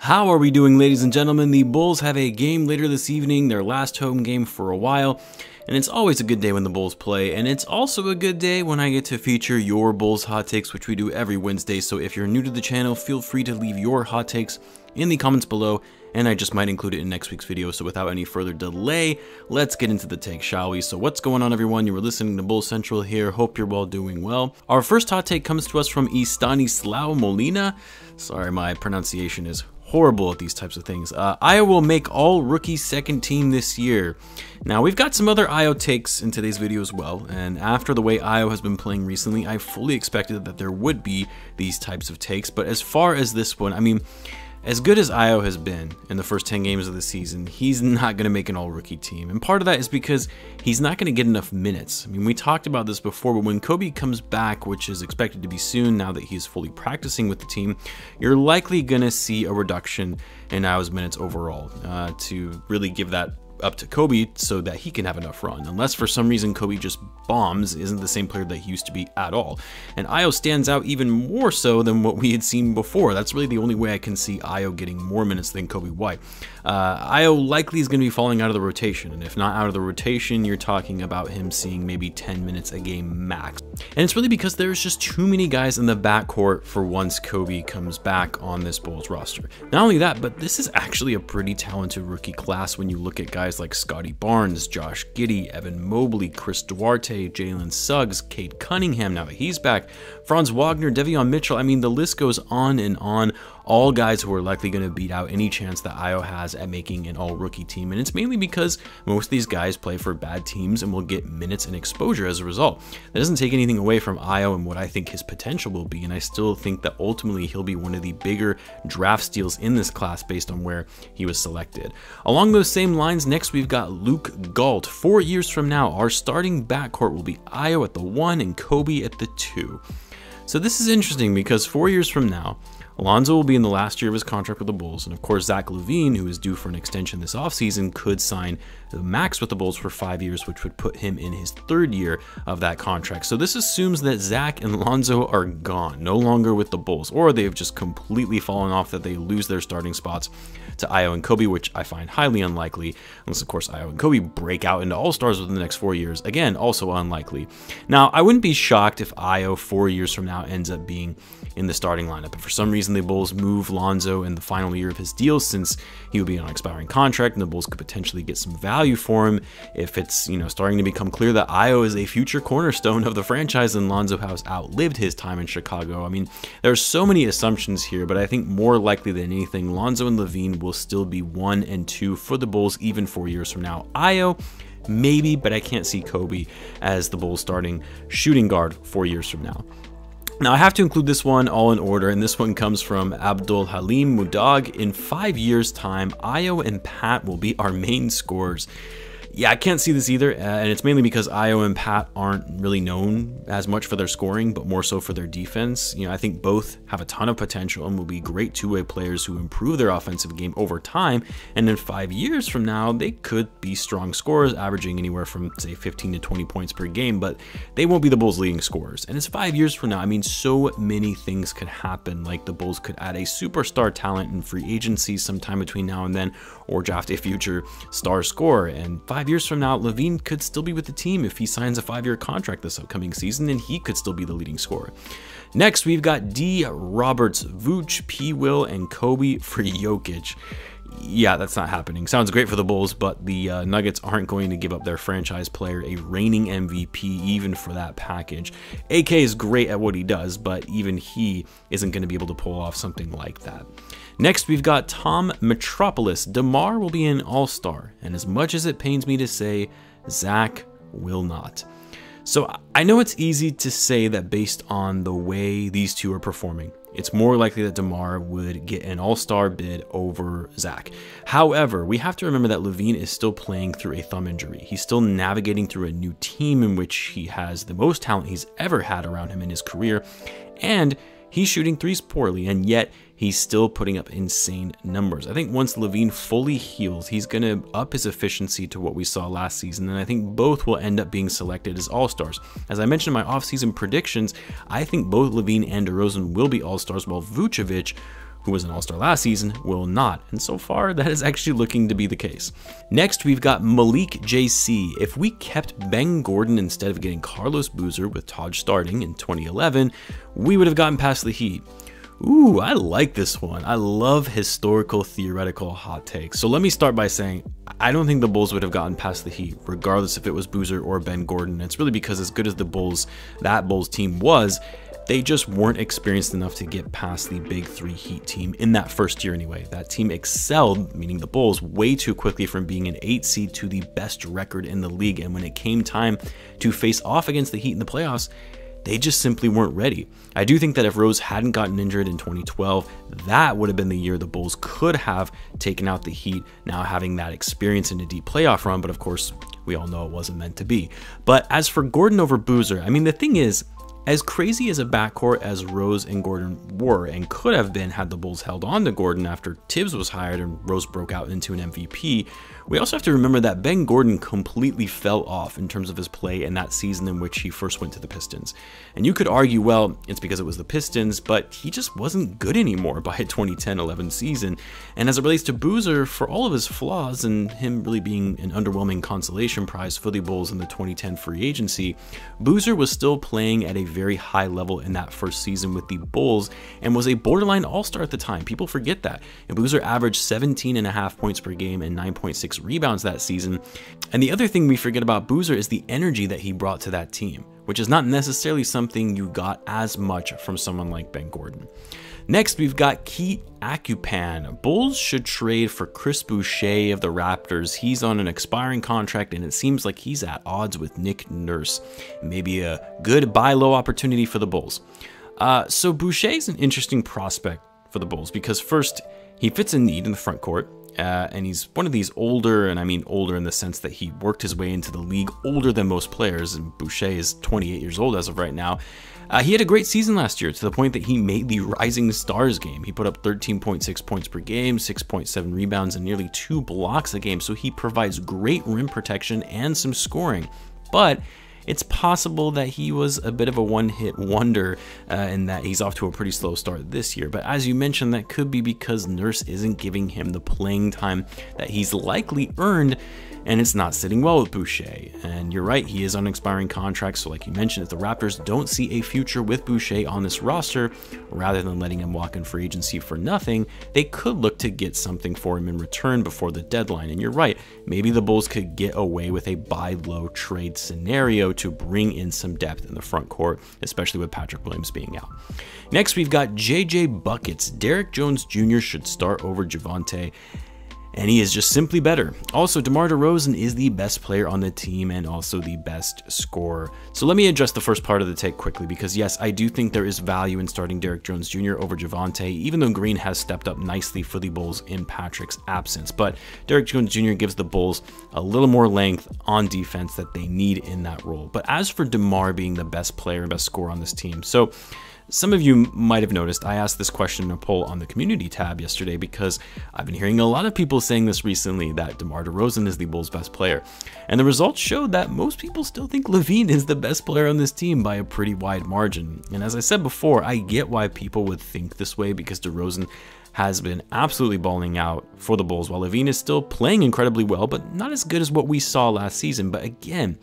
How are we doing, ladies and gentlemen? The Bulls have a game later this evening, their last home game for a while, and it's always a good day when the Bulls play, and it's also a good day when I get to feature your Bulls hot takes, which we do every Wednesday. So if you're new to the channel, feel free to leave your hot takes in the comments below, and I just might include it in next week's video. So without any further delay, let's get into the take, shall we? So what's going on, everyone? You were listening to Bulls Central here. Hope you're all doing well. Our first hot take comes to us from Stanislaw Molina. Sorry, my pronunciation is horrible at these types of things. Io will make all rookie second team this year. Now, we've got some other Io takes in today's video as well, and after the way Io has been playing recently, I fully expected that there would be these types of takes. But as far as this one, I mean, as good as Io has been in the first 10 games of the season, he's not going to make an all-rookie team. And part of that is because he's not going to get enough minutes. I mean, we talked about this before, but when Coby comes back, which is expected to be soon now that he's fully practicing with the team, you're likely going to see a reduction in Io's minutes overall to really give that up to Coby so that he can have enough run. Unless for some reason Coby just bombs, isn't the same player that he used to be at all. And Io stands out even more so than what we had seen before. That's really the only way I can see Io getting more minutes than Coby White. Io likely is going to be falling out of the rotation, and if not out of the rotation, you're talking about him seeing maybe 10 minutes a game max. And it's really because there's just too many guys in the backcourt for once Coby comes back on this Bulls roster. Not only that, but this is actually a pretty talented rookie class when you look at guys like Scotty Barnes, Josh Giddey, Evan Mobley, Chris Duarte, Jalen Suggs, Cade Cunningham now that he's back, Franz Wagner, Devion Mitchell. I mean, the list goes on and on. All guys who are likely going to beat out any chance that Io has at making an all-rookie team, and it's mainly because most of these guys play for bad teams and will get minutes and exposure as a result. That doesn't take anything away from Io and what I think his potential will be, and I still think that ultimately he'll be one of the bigger draft steals in this class based on where he was selected. Along those same lines, next we've got Luke Galt. 4 years from now, our starting backcourt will be Io at the 1 and Coby at the 2. So this is interesting because 4 years from now, Lonzo will be in the last year of his contract with the Bulls, and of course Zach Lavine, who is due for an extension this offseason, could sign the max with the Bulls for 5 years, which would put him in his 3rd year of that contract. So this assumes that Zach and Lonzo are gone, no longer with the Bulls, or they've just completely fallen off, that they lose their starting spots to Io and Coby, which I find highly unlikely, unless of course Io and Coby break out into all-stars within the next 4 years. Again, also unlikely. Now, I wouldn't be shocked if Io 4 years from now ends up being in the starting lineup. If for some reason the Bulls move Lonzo in the final year of his deal, since he would be on an expiring contract, and the Bulls could potentially get some value for him, if it's, you know, starting to become clear that Io is a future cornerstone of the franchise and Lonzo has outlived his time in Chicago. I mean, there's so many assumptions here, but I think more likely than anything, Lonzo and Lavine will still be 1 and 2 for the Bulls even 4 years from now. Io, maybe, but I can't see Coby as the Bulls starting shooting guard 4 years from now. Now, I have to include this one all in order, and this one comes from Abdul Halim Mudag. In 5 years' time, Io and Pat will be our main scorers. Yeah, I can't see this either, and it's mainly because Io and Pat aren't really known as much for their scoring, but more so for their defense. You know, I think both have a ton of potential and will be great two-way players who improve their offensive game over time, and in 5 years from now, they could be strong scorers, averaging anywhere from, say, 15 to 20 points per game, but they won't be the Bulls' leading scorers. And it's 5 years from now. I mean, so many things could happen, like the Bulls could add a superstar talent in free agency sometime between now and then, or draft a future star scorer, and 5 years from now, Lavine could still be with the team if he signs a 5-year contract this upcoming season, and he could still be the leading scorer. Next, we've got D. Roberts, Vooch, P. Will, and Coby for Jokic. Yeah, that's not happening. Sounds great for the Bulls, but the Nuggets aren't going to give up their franchise player, a reigning MVP, even for that package. AK is great at what he does, but even he isn't going to be able to pull off something like that. Next, we've got Tom Metropolis. DeMar will be an all-star, and as much as it pains me to say, Zach will not. So I know it's easy to say that based on the way these two are performing, it's more likely that DeMar would get an all-star bid over Zach. However, we have to remember that Lavine is still playing through a thumb injury. He's still navigating through a new team in which he has the most talent he's ever had around him in his career, and he's shooting threes poorly, and yet he's still putting up insane numbers. I think once Lavine fully heals, he's going to up his efficiency to what we saw last season, and I think both will end up being selected as all-stars. As I mentioned in my offseason predictions, I think both Lavine and DeRozan will be all-stars, while Vucevic who was an all-star last season, will not. And so far, that is actually looking to be the case. Next, we've got Malik JC. If we kept Ben Gordon instead of getting Carlos Boozer with Todd starting in 2011, we would have gotten past the Heat. Ooh, I like this one. I love historical, theoretical hot takes. So let me start by saying, I don't think the Bulls would have gotten past the Heat, regardless if it was Boozer or Ben Gordon. It's really because as good as that Bulls team was, they just weren't experienced enough to get past the big three Heat team in that first year anyway. That team excelled, meaning the Bulls, way too quickly from being an 8 seed to the best record in the league. And when it came time to face off against the Heat in the playoffs, they just simply weren't ready. I do think that if Rose hadn't gotten injured in 2012, that would have been the year the Bulls could have taken out the Heat, now having that experience in a deep playoff run, but of course, we all know it wasn't meant to be. But as for Gordon over Boozer, I mean, the thing is, as crazy as a backcourt as Rose and Gordon were and could have been had the Bulls held on to Gordon after Tibbs was hired and Rose broke out into an MVP, we also have to remember that Ben Gordon completely fell off in terms of his play in that season in which he first went to the Pistons. And you could argue, well, it's because it was the Pistons, but he just wasn't good anymore by a 2010-11 season. And as it relates to Boozer, for all of his flaws and him really being an underwhelming consolation prize for the Bulls in the 2010 free agency, Boozer was still playing at a very high level in that first season with the Bulls and was a borderline all-star at the time. People forget that. And Boozer averaged 17.5 points per game and 9.6 rebounds that season. And the other thing we forget about Boozer is the energy that he brought to that team, which is not necessarily something you got as much from someone like Ben Gordon. Next, we've got Keith Akupan. Bulls should trade for Chris Boucher of the Raptors. He's on an expiring contract, and it seems like he's at odds with Nick Nurse. Maybe a good buy low opportunity for the Bulls. So Boucher is an interesting prospect for the Bulls because first, he fits a need in the front court. And he's one of these older, and I mean older in the sense that he worked his way into the league older than most players, and Boucher is 28 years old as of right now. He had a great season last year to the point that he made the Rising Stars game. He put up 13.6 points per game, 6.7 rebounds, and nearly 2 blocks a game, so he provides great rim protection and some scoring. But it's possible that he was a bit of a one-hit wonder in that he's off to a pretty slow start this year. But as you mentioned, that could be because Nurse isn't giving him the playing time that he's likely earned, and it's not sitting well with Boucher. And you're right, he is on an expiring contract, so like you mentioned, if the Raptors don't see a future with Boucher on this roster, rather than letting him walk in free agency for nothing, they could look to get something for him in return before the deadline. And you're right, maybe the Bulls could get away with a buy low trade scenario to bring in some depth in the front court, especially with Patrick Williams being out. Next, we've got JJ Buckets. Derrick Jones Jr. should start over Javonte, and he is just simply better. Also, DeMar DeRozan is the best player on the team and also the best scorer. So let me address the first part of the take quickly, because yes, I do think there is value in starting Derrick Jones Jr. over Javonte, even though Green has stepped up nicely for the Bulls in Patrick's absence. But Derrick Jones Jr. gives the Bulls a little more length on defense that they need in that role. But as for DeMar being the best player and best scorer on this team, so some of you might have noticed I asked this question in a poll on the community tab yesterday because I've been hearing a lot of people saying this recently, that DeMar DeRozan is the Bulls' best player. And the results showed that most people still think Lavine is the best player on this team by a pretty wide margin. And as I said before, I get why people would think this way because DeRozan has been absolutely balling out for the Bulls while Lavine is still playing incredibly well, but not as good as what we saw last season. But again,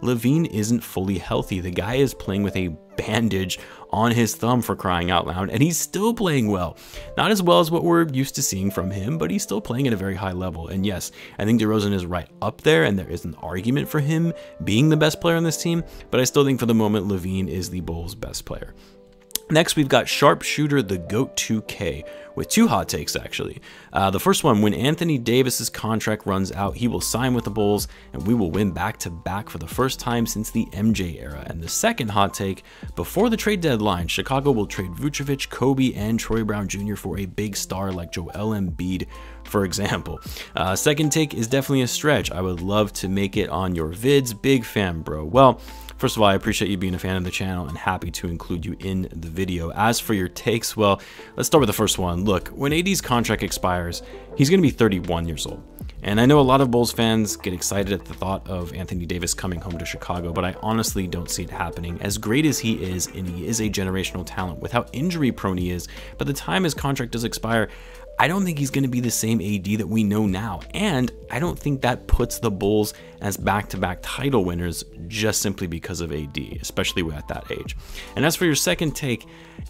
Lavine isn't fully healthy. The guy is playing with a bandage on his thumb, for crying out loud, and he's still playing well. Not as well as what we're used to seeing from him, but he's still playing at a very high level. And yes, I think DeRozan is right up there, and there is an argument for him being the best player on this team, but I still think for the moment Lavine is the Bulls' best player. Next, we've got Sharpshooter the GOAT 2K with two hot takes, actually. The first one, when Anthony Davis's contract runs out, he will sign with the Bulls, and we will win back-to-back for the first time since the MJ era. And the second hot take, before the trade deadline, Chicago will trade Vucevic, Coby, and Troy Brown Jr. for a big star like Joel Embiid, for example. Second take is definitely a stretch. I would love to make it on your vids. Big fan, bro. Well, first of all, I appreciate you being a fan of the channel and happy to include you in the video. As for your takes, well, let's start with the first one. Look, when AD's contract expires, he's going to be 31 years old. And I know a lot of Bulls fans get excited at the thought of Anthony Davis coming home to Chicago, but I honestly don't see it happening. As great as he is, and he is a generational talent with how injury prone he is, by the time his contract does expire, I don't think he's going to be the same AD that we know now, and I don't think that puts the Bulls as back-to-back title winners just simply because of AD, especially at that age. And as for your second take,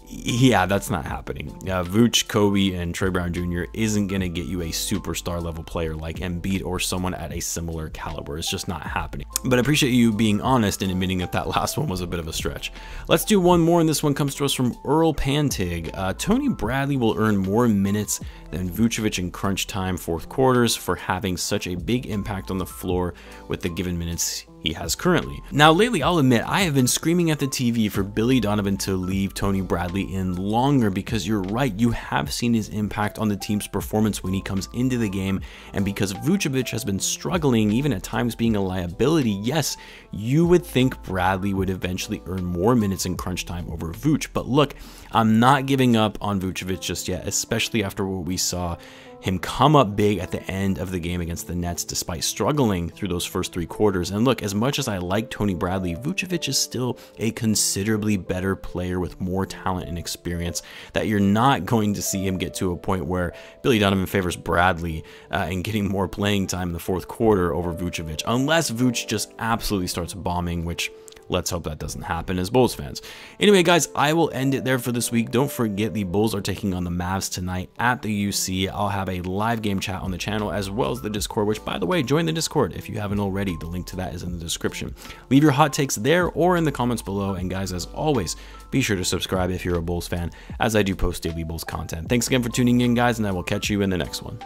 yeah, that's not happening. Vuce, Coby, and Troy Brown Jr. isn't going to get you a superstar level player like Embiid or someone at a similar caliber. It's just not happening. But I appreciate you being honest and admitting that that last one was a bit of a stretch. Let's do one more, and this one comes to us from Earl Pantig. Tony Bradley will earn more minutes than Vucevic in crunch time fourth quarters for having such a big impact on the floor with the given minutes he has currently. Now lately, I'll admit, I have been screaming at the TV for Billy Donovan to leave Tony Bradley in longer, because you're right, you have seen his impact on the team's performance when he comes into the game, and because Vucevic has been struggling, even at times being a liability, yes, you would think Bradley would eventually earn more minutes in crunch time over Vuce. But look, I'm not giving up on Vucevic just yet, especially after what we saw him come up big at the end of the game against the Nets despite struggling through those first 3 quarters. And look, as much as I like Tony Bradley, Vucevic is still a considerably better player with more talent and experience, that you're not going to see him get to a point where Billy Donovan favors Bradley and getting more playing time in the fourth quarter over Vucevic, unless Vuce just absolutely starts bombing, which let's hope that doesn't happen as Bulls fans. Anyway, guys, I will end it there for this week. Don't forget, the Bulls are taking on the Mavs tonight at the UC. I'll have a live game chat on the channel as well as the Discord, which, by the way, join the Discord if you haven't already. The link to that is in the description. Leave your hot takes there or in the comments below. And guys, as always, be sure to subscribe if you're a Bulls fan, as I do post daily Bulls content. Thanks again for tuning in, guys, and I will catch you in the next one.